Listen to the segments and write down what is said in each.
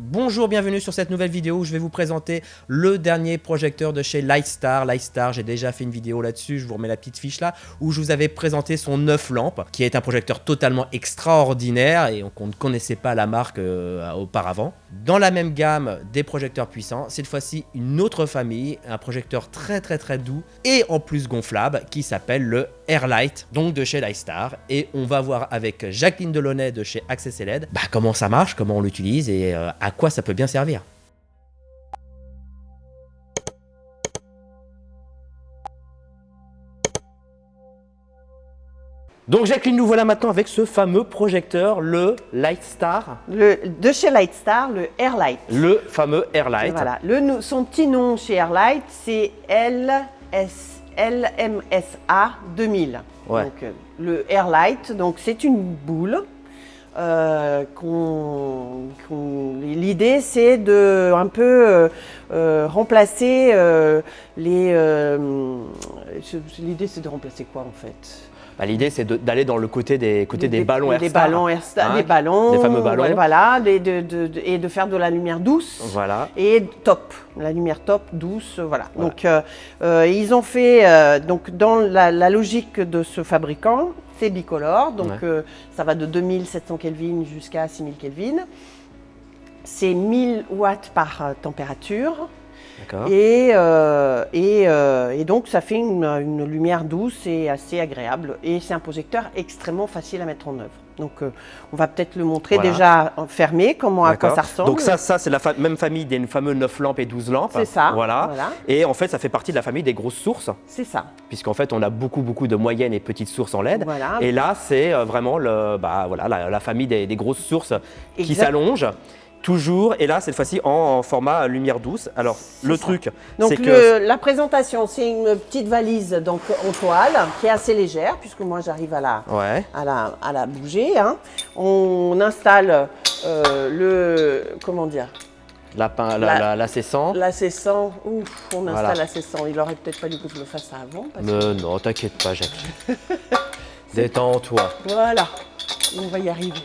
Bonjour, bienvenue sur cette nouvelle vidéo où je vais vous présenter le dernier projecteur de chez Lightstar. Lightstar, j'ai déjà fait une vidéo là-dessus, je vous remets la petite fiche là, où je vous avais présenté son 9 lampes, qui est un projecteur totalement extraordinaire et qu'on ne connaissait pas la marque auparavant. Dans la même gamme des projecteurs puissants, cette fois-ci une autre famille, un projecteur très doux et en plus gonflable qui s'appelle le Airlight, donc de chez Lightstar. Et on va voir avec Jacqueline Delaunay de chez Access LED comment ça marche, comment on l'utilise et à quoi ça peut bien servir. Donc Jacqueline, nous voilà maintenant avec ce fameux projecteur, le Lightstar. De chez Lightstar, le Airlight. Le fameux Airlight. Voilà. Son petit nom chez Airlight, c'est LMSA 2000. Ouais. Donc, le Airlight, donc c'est une boule. L'idée c'est de un peu remplacer l'idée c'est de remplacer quoi en fait? L'idée c'est d'aller dans le côté des ballons Airstar. Des ballons Airstar, hein, des ballons, des fameux ballons. Voilà, et de faire de la lumière douce. Voilà. Et top, la lumière top, douce, voilà. Donc ils ont fait, donc dans la logique de ce fabricant, c'est bicolore, donc ça va de 2700 Kelvin jusqu'à 6000 Kelvin. C'est 1000 watts par température. Et donc ça fait une lumière douce et assez agréable. Et c'est un projecteur extrêmement facile à mettre en œuvre. Donc on va peut-être le montrer déjà fermé, à quoi ça ressemble. Donc ça c'est la même famille des fameux 9 lampes et 12 lampes. C'est ça. Voilà. Et en fait ça fait partie de la famille des grosses sources. C'est ça. Puisqu'en fait on a beaucoup de moyennes et petites sources en LED. Voilà. Et là c'est vraiment la famille des grosses sources qui s'allongent. Toujours, et là cette fois-ci en format lumière douce. Alors le truc, donc c'est que la présentation, c'est une petite valise donc en toile qui est assez légère puisque moi j'arrive à la bouger. Hein. On installe l'AC100. L'AC100, on installe l'AC100. Il aurait peut-être fallu que je le fasse ça avant. Non, t'inquiète pas, Jacqueline. Détends-toi. Voilà, on va y arriver.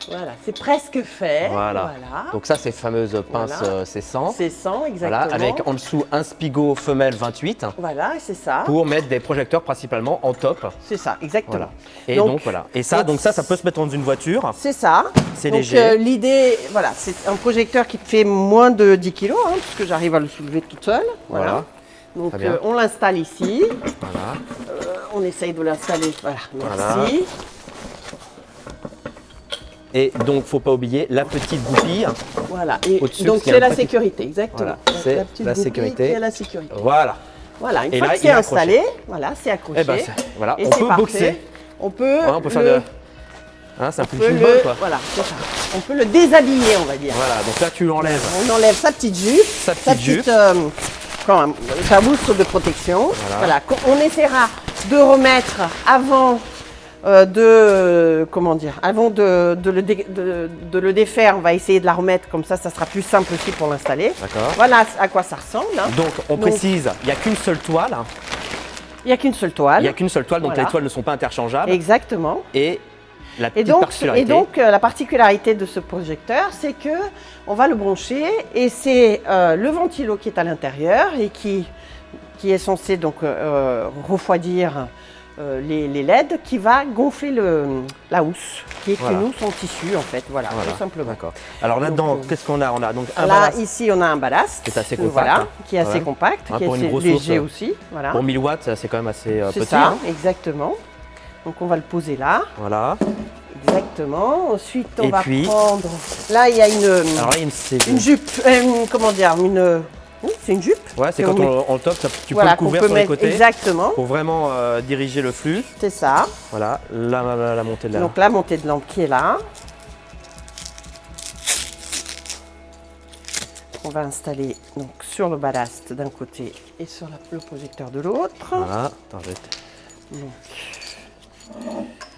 Voilà, c'est presque fait. Voilà. Donc ça, c'est fameuse pince C100. C100, exactement. Voilà, avec en dessous un Spigot femelle 28. Voilà, c'est ça. Pour mettre des projecteurs principalement en top. C'est ça, exactement. Voilà. Et donc voilà. Et ça, ça peut se mettre dans une voiture. C'est ça. C'est léger. L'idée, voilà, c'est un projecteur qui fait moins de 10 kg, puisque j'arrive à le soulever toute seule. Voilà. Donc on l'installe ici. Voilà. On essaye de l'installer. Voilà, merci. Et donc, faut pas oublier la petite goupille. Voilà. Et donc c'est la sécurité, exactement. Voilà. C'est la sécurité. C'est la sécurité. Voilà. Voilà. Une fois que c'est installé, voilà, c'est accroché. Voilà. Et on peut boxer. On peut. On peut faire de. C'est un peu une bonne, quoi. Voilà, c'est ça. On peut le déshabiller, on va dire. Voilà. Donc là, tu l'enlèves. On enlève sa petite jupe. Sa petite sa mousse de protection. Voilà. On essaiera de remettre avant. Avant de le défaire, on va essayer de la remettre comme ça sera plus simple aussi pour l'installer. Voilà à quoi ça ressemble. Donc on précise, il n'y a qu'une seule toile. Il n'y a qu'une seule toile. Il n'y a qu'une seule toile, donc les toiles ne sont pas interchangeables. Exactement. Et la particularité. La particularité de ce projecteur, c'est que on va le brancher et c'est le ventilo qui est à l'intérieur et qui est censé donc refroidir les LED qui va gonfler la housse, qui est une housse en tissu en fait, voilà. Tout simplement. Alors là-dedans, qu'est-ce qu'on a? On a donc un ballast. Ici on a un ballast qui est assez compact, qui est assez compact, qui est assez léger aussi. Voilà. Pour 1000 watts, c'est quand même assez petit. C'est ça, exactement. Donc on va le poser là. Voilà. Exactement. Ensuite on va prendre. Là il y a une jupe, c'est une jupe. Ouais, c'est quand on le top, tu peux le couvrir sur les côtés. Exactement. Pour vraiment diriger le flux. C'est ça. Voilà, la montée de lampe. Donc la montée de lampe qui est là. On va installer donc sur le ballast d'un côté et sur le projecteur de l'autre. Voilà,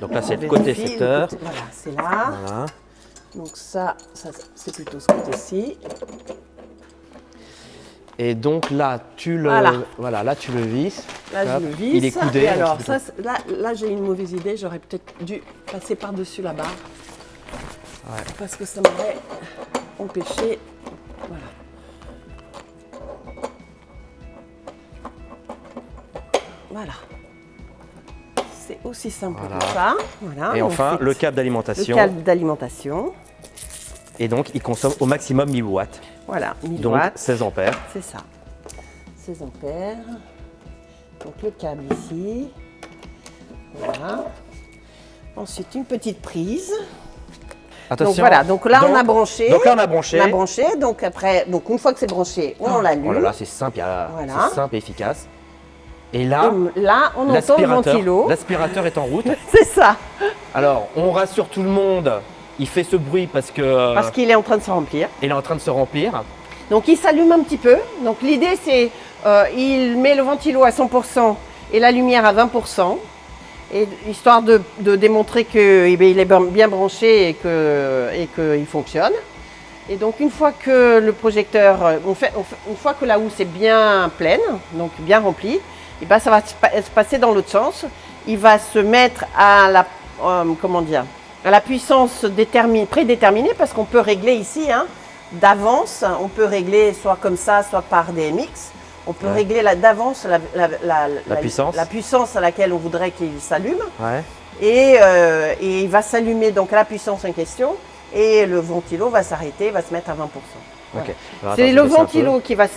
donc là c'est le côté secteur. Voilà, c'est là. Voilà. Donc ça c'est plutôt ce côté-ci. Et donc là, tu le visses. Là, je le visse. Il est coudé. Et alors, là j'ai une mauvaise idée. J'aurais peut-être dû passer par-dessus la barre. Parce que ça m'aurait empêcher. Voilà. Voilà. C'est aussi simple que ça. Voilà. Et enfin, le câble Le d'alimentation. câble d'alimentation. Et donc, il consomme au maximum 1000 watts. Voilà, 1000 Donc, watts. 16 ampères. C'est ça. 16 ampères. Donc le câble ici. Voilà. Ensuite, une petite prise. Attention. Donc voilà, donc là on a branché. Donc là on a branché. On a branché, donc après, donc une fois que c'est branché, on l'allume. Oh là là, c'est simple, Voilà. c'est simple et efficace. Et là, Et là, on entend le ventilo. l'aspirateur est en route. C'est ça. Alors, on rassure tout le monde, il fait ce bruit parce que Parce qu'il est en train de se remplir. il est en train de se remplir. Donc il s'allume un petit peu. Donc l'idée c'est, il met le ventilo à 100% et la lumière à 20%. Et histoire de démontrer qu'il est bien branché et qu'il fonctionne. Et donc une fois que le projecteur, une fois que la housse est bien pleine, donc bien remplie, et ben ça va se passer dans l'autre sens. Il va se mettre à la, à la puissance prédéterminée, parce qu'on peut régler ici d'avance. On peut régler soit comme ça, soit par DMX. On peut régler d'avance la puissance à laquelle on voudrait qu'il s'allume. Ouais. Et il va s'allumer donc à la puissance en question. Et le ventilo va s'arrêter, va se mettre à 20%. Voilà. Okay. Alors, C'est le ventilo qui à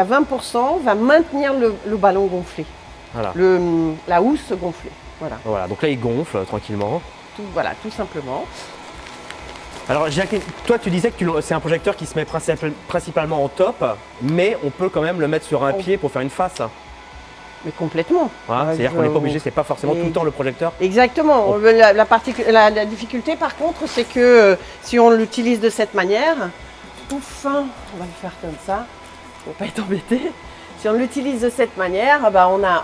20% va maintenir le ballon gonflé. Voilà. La housse gonflée. Voilà. Voilà, donc là il gonfle tranquillement. Tout simplement. Alors Jacqueline, toi tu disais que c'est un projecteur qui se met principalement en top, mais on peut quand même le mettre sur un pied pour faire une face. Mais complètement. C'est-à-dire qu'on n'est pas obligé, c'est pas forcément tout le temps le projecteur. Exactement. La difficulté par contre, c'est que si on l'utilise de cette manière, tout fin, on va le faire comme ça, pour pas être embêté. Si on l'utilise de cette manière,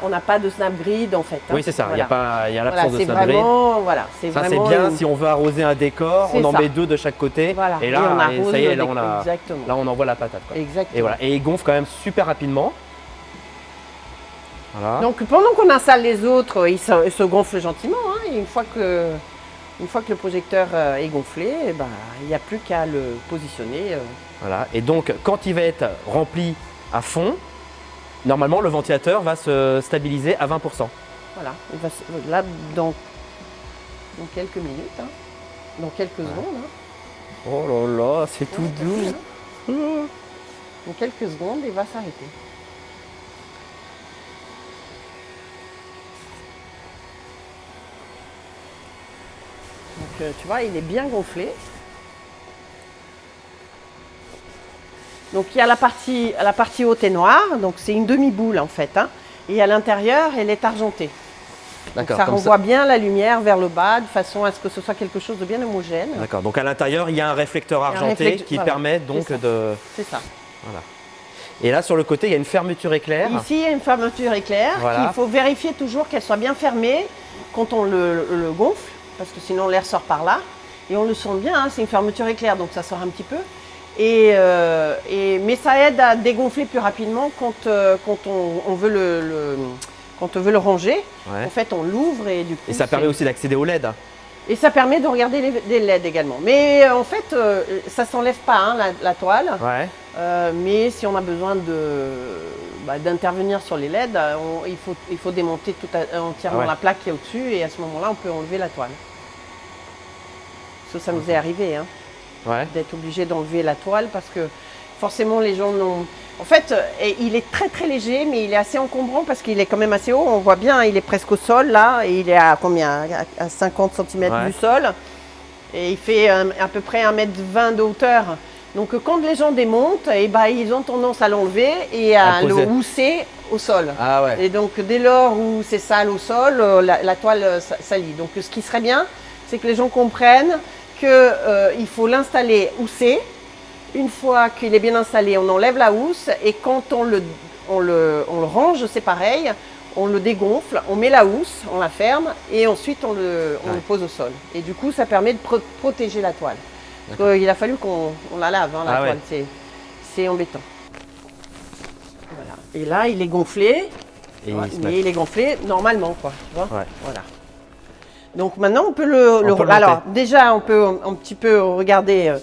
on n'a pas de snap grid en fait. Oui, c'est ça, il voilà. y a l'absence de snap grid. Voilà, c'est bien si on veut arroser un décor, on en met 2 de chaque côté. Voilà. Et là, ça y est, là on envoie la patate. Quoi. Exactement. Et, voilà. Et il gonfle quand même super rapidement. Voilà. Donc pendant qu'on installe les autres, il se gonfle gentiment. Et une fois que le projecteur est gonflé, il n'y a plus qu'à le positionner. Voilà. Et donc quand il va être rempli à fond, normalement le ventilateur va se stabiliser à 20%. Voilà. Il va là dans quelques minutes, dans quelques secondes. Oh là là, c'est tout doux. Dans quelques secondes, il va s'arrêter. Donc tu vois, il est bien gonflé. Donc il y a la partie haute et noire, donc c'est une demi-boule en fait. Et à l'intérieur, elle est argentée. Donc ça renvoie bien la lumière vers le bas de façon à ce que ce soit quelque chose de bien homogène. D'accord, donc à l'intérieur, il y a un réflecteur argenté qui permet donc de... C'est ça. Voilà. Et là, sur le côté, il y a une fermeture éclair. Ici, il y a une fermeture éclair. Voilà. Il faut vérifier toujours qu'elle soit bien fermée quand on le gonfle, parce que sinon l'air sort par là. Et on le sent bien, c'est une fermeture éclair, donc ça sort un petit peu. Mais ça aide à dégonfler plus rapidement quand on veut le ranger. Ouais. En fait, on l'ouvre et du coup. Et ça permet aussi d'accéder aux LED. Et ça permet de regarder des LED également. Mais en fait, ça ne s'enlève pas la toile. Ouais. Mais si on a besoin d'intervenir sur les LED, il faut démonter entièrement la plaque qui est au-dessus et à ce moment-là, on peut enlever la toile. Ça nous est arrivé. D'être obligé d'enlever la toile parce que forcément les gens n'ont... En fait, il est très très léger mais il est assez encombrant parce qu'il est quand même assez haut. On voit bien, il est presque au sol là et il est à combien? À 50 cm du sol. Et il fait à peu près 1,20 m de hauteur. Donc quand les gens démontent, ils ont tendance à l'enlever et à le housser au sol. Ah ouais. Et donc dès lors où c'est sale au sol, la toile salit. Donc ce qui serait bien, c'est que les gens comprennent qu'il faut l'installer houssé. Une fois qu'il est bien installé, on enlève la housse et quand on le range, c'est pareil, on le dégonfle, on met la housse, on la ferme et ensuite on le pose au sol. Et du coup, ça permet de protéger la toile. Parce qu'il a fallu qu'on la lave, la toile, c'est embêtant. Voilà. Et là, il est gonflé, mais il est gonflé normalement, quoi. Tu vois, voilà. Donc maintenant on peut le alors déjà on peut un petit peu regarder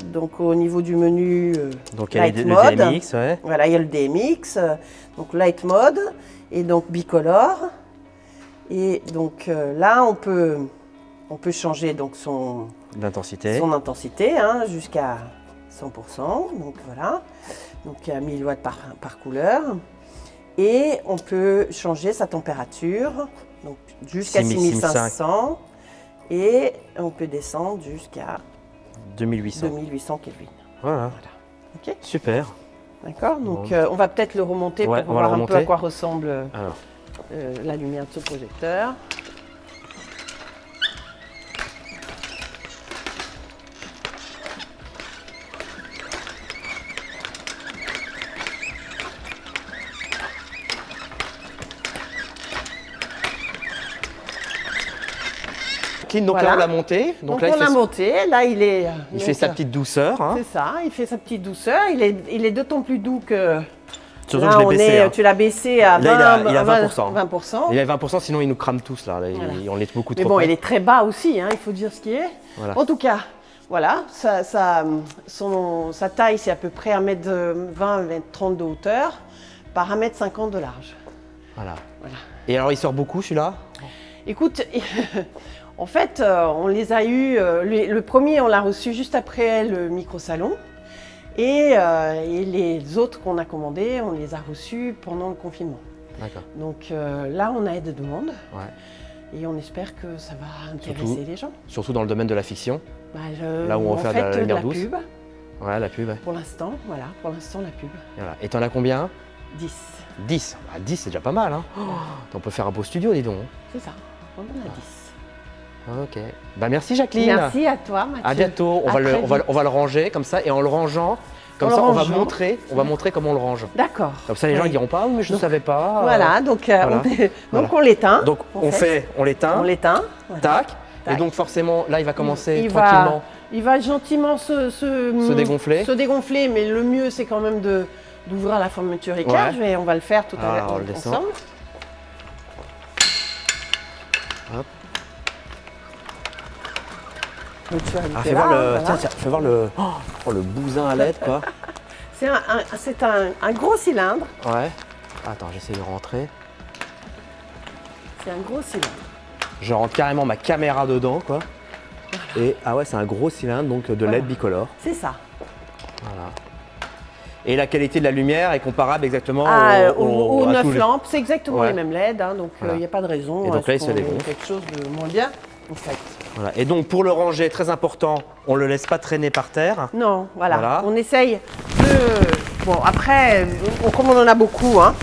donc au niveau du menu donc il y a Light le Mode. DMX, ouais. Voilà, il y a le DMX, donc Light Mode et donc Bicolor. Et donc là on peut changer donc son intensité hein, jusqu'à 100%. Donc voilà. Donc il y a 1000 watts par couleur. Et on peut changer sa température donc jusqu'à 6500 et on peut descendre jusqu'à 2800 Kelvin. Voilà. Ok. Super. D'accord. Donc on va peut-être le remonter pour voir un peu à quoi ressemble la lumière de ce projecteur. Donc voilà. Là on l'a monté. Donc là, on l'a monté. Là il fait sa petite douceur. Hein. C'est ça, il fait sa petite douceur. Il est d'autant plus doux que. Surtout là, que je l'ai baissé. Tu l'as baissé à 20%. Là, il a 20%. 20%. Il a 20%, sinon il nous crame tous là. Voilà. On laisse beaucoup trop. Mais bon, il est très bas aussi, hein, il faut dire ce qui est. Voilà. En tout cas, voilà, sa taille, c'est à peu près 1m20, 1m30 de hauteur par 1m50 de large. Voilà. Et alors, il sort beaucoup celui-là? Écoute. En fait, on les a eus, le premier on l'a reçu juste après le micro-salon et les autres qu'on a commandés, on les a reçus pendant le confinement. D'accord. Donc là, on a de demande et on espère que ça va intéresser les gens. Surtout dans le domaine de la fiction, là où on va faire de la lumière douce. Pub. Ouais, la pub. Pour l'instant, voilà, la pub. Voilà. Et t'en as combien? 10. 10 10, c'est déjà pas mal. Hein. On peut faire un beau studio, dis donc. C'est ça, on en a 10. Ok. Bah merci Jacqueline. Merci à toi Mathieu. À bientôt. On va le ranger comme ça et en le rangeant, on va montrer comment on le range. D'accord. Comme ça les gens ils diront pas mais je ne savais pas. Voilà, donc on l'éteint. Donc on l'éteint. On l'éteint. Tac. Et donc forcément là il va commencer tranquillement. Il va gentiment se dégonfler. Mais le mieux c'est quand même d'ouvrir la fermeture éclair. On va le faire tout à l'heure ensemble. Hop. Fais voir le bousin à LED quoi. C'est un gros cylindre. Ouais. Attends, j'essaie de rentrer. C'est un gros cylindre. Je rentre carrément ma caméra dedans quoi. Et c'est un gros cylindre donc de LED bicolore. C'est ça. Voilà. Et la qualité de la lumière est comparable exactement aux 9 lampes. C'est exactement les mêmes LED, hein, donc il n'y a pas de raison. Et donc là, il se dégonfle. Quelque chose de moins bien, en fait. Voilà. Et donc pour le ranger, très important, on ne le laisse pas traîner par terre. Non, voilà. On essaye de... Bon, après, comme on en a beaucoup, hein,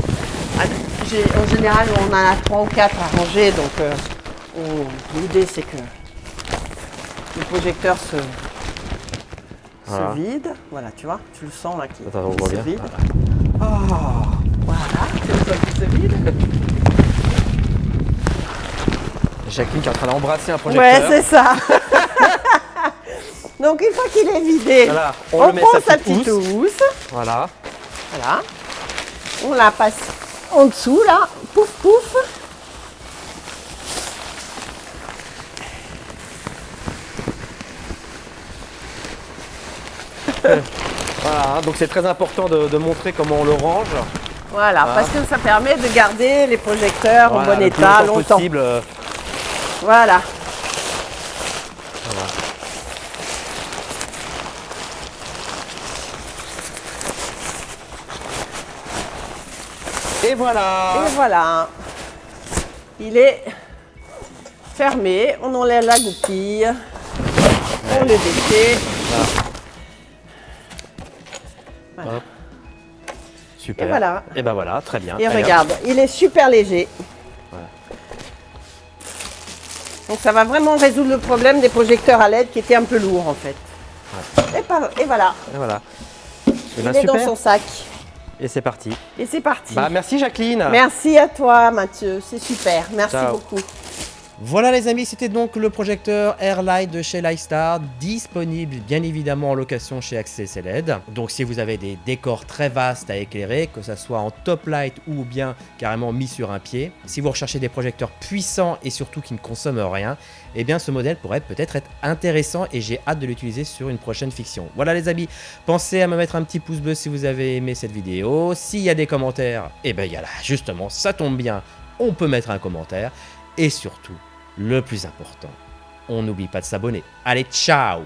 en général, on en a 3 ou 4 à ranger, donc l'idée, c'est que le projecteur se vide. Voilà, tu vois, tu le sens là qui se vide. Voilà, tu le sens qui se vide. Jacqueline qui est en train d'embrasser un projecteur. Ouais, c'est ça. Donc une fois qu'il est vidé, on prend sa petite housse. Voilà. On la passe en dessous là, pouf pouf. Voilà, donc c'est très important de montrer comment on le range. Voilà, parce que ça permet de garder les projecteurs en bon état longtemps. Possible. Voilà. Et voilà. Et voilà. Il est fermé. On enlève la goupille. On le défait. Voilà. Hop. Super. Et voilà. Et ben voilà, très bien. Et regarde, il est super léger. Voilà. Donc ça va vraiment résoudre le problème des projecteurs à LED qui étaient un peu lourds en fait. Ouais. Et voilà. Et voilà. Il est dans son sac. Et c'est parti. Et c'est parti. Bah, merci Jacqueline. Merci à toi Mathieu, c'est super. Merci beaucoup. Voilà les amis, c'était donc le projecteur Airlight de chez Lightstar, disponible bien évidemment en location chez Access LED. Donc si vous avez des décors très vastes à éclairer, que ça soit en top light ou bien carrément mis sur un pied, si vous recherchez des projecteurs puissants et surtout qui ne consomment rien, eh bien ce modèle pourrait peut-être être intéressant et j'ai hâte de l'utiliser sur une prochaine fiction. Voilà les amis, pensez à me mettre un petit pouce bleu si vous avez aimé cette vidéo. S'il y a des commentaires, eh bien il y a là justement, ça tombe bien, on peut mettre un commentaire. Et surtout, le plus important, on n'oublie pas de s'abonner. Allez, ciao!